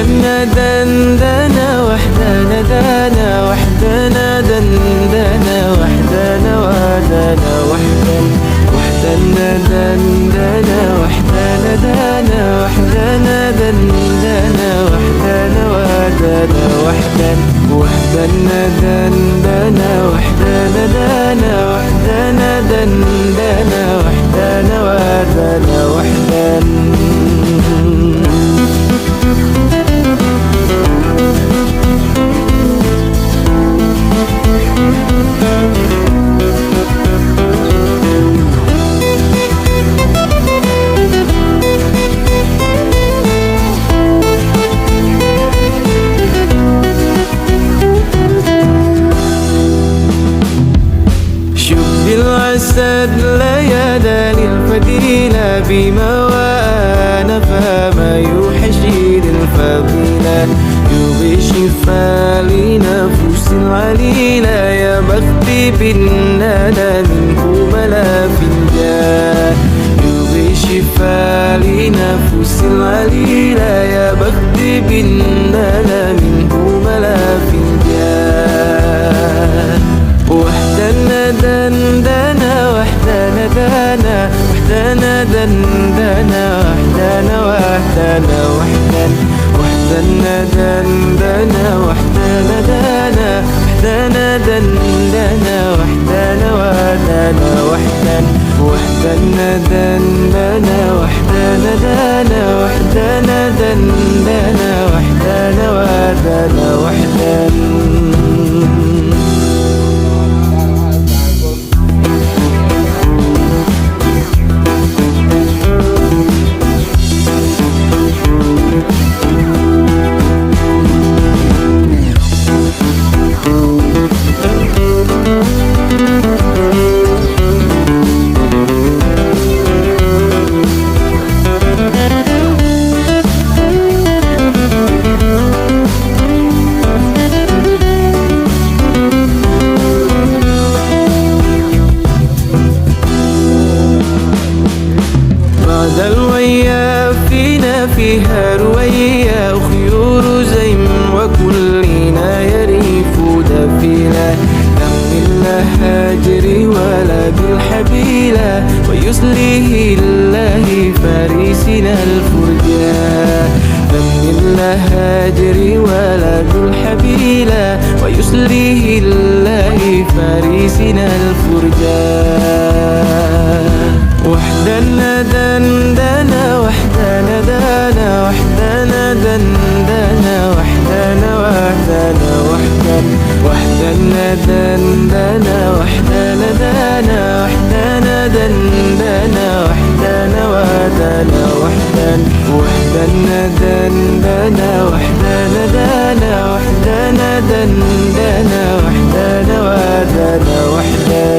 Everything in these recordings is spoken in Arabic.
وحدنا دندنا وحدنا دانا وحدنا دندنا وحدنا ودانا وحدنا دندنا وحدنا دانا وحدنا دندنا وحدنا ودانا وحدنا دندنا وحدنا دانا وحدنا دندنا وحدنا ودانا وحدنا. الأسد ليالي الفضيلة بما وأنا فما يوحشي الفضيلة يبغي شفاء لنفوس عليلة يا بختي بالندى منه ملا فنجان يبغي شفاء لنفوس عليلة يا بختي بالندى منه ملا فنجان. وحدنا دندنا وحدنا دانا وحدنا دندنا وحدنا وحدنا وحدنا دندنا وحدنا دانا وحدنا دندنا وحدنا ودانا وحدنا دندنا وحدنا دانا وحدنا دندنا وحدنا ودانا وحدنا. فيها روية وخيور زيم وكلنا يريف دفيلة لم الله هاجري ولا بالحبيلة ويصليه الله فارسنا الفرجان لم الله هاجري ولا بالحبيلة ويصليه الله فارسنا الفرجان. وحدنا دندنا وحدنا دانا وحدنا دندنا وحدنا ودانا وحدنا دندنا وحدنا دانا وحدنا دندنا وحدنا ودانا وحدنا دندنا وحدنا دانا وحدنا دندنا وحدنا ودانا وحدنا.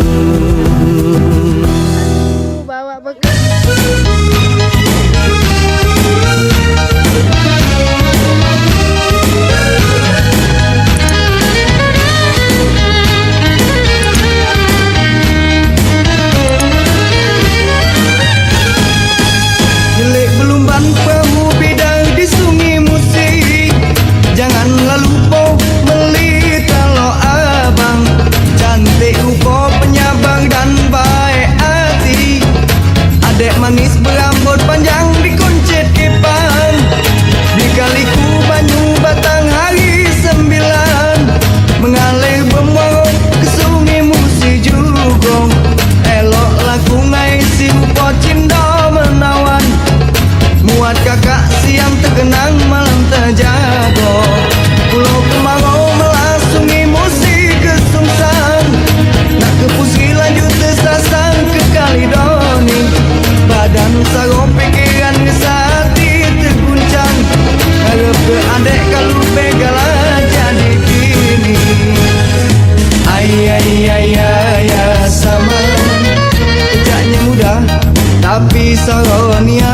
Manis berambut panjang dikuncit kipan di kaliku banyu batang hari 9 mengalir memborong ke sungai Musi Jugong elok laku ngai si upo cindo menawan muat kakak siang terkenang malam terjago pulau kemarau melas sungai Musi kesungsan nak ke Pusi lanjut tersasang ke Kalidoni badan sarong pikiran ngesati terguncang harap ke adek kalau begala jadi kini ayah sama kerjanya mudah tapi saronia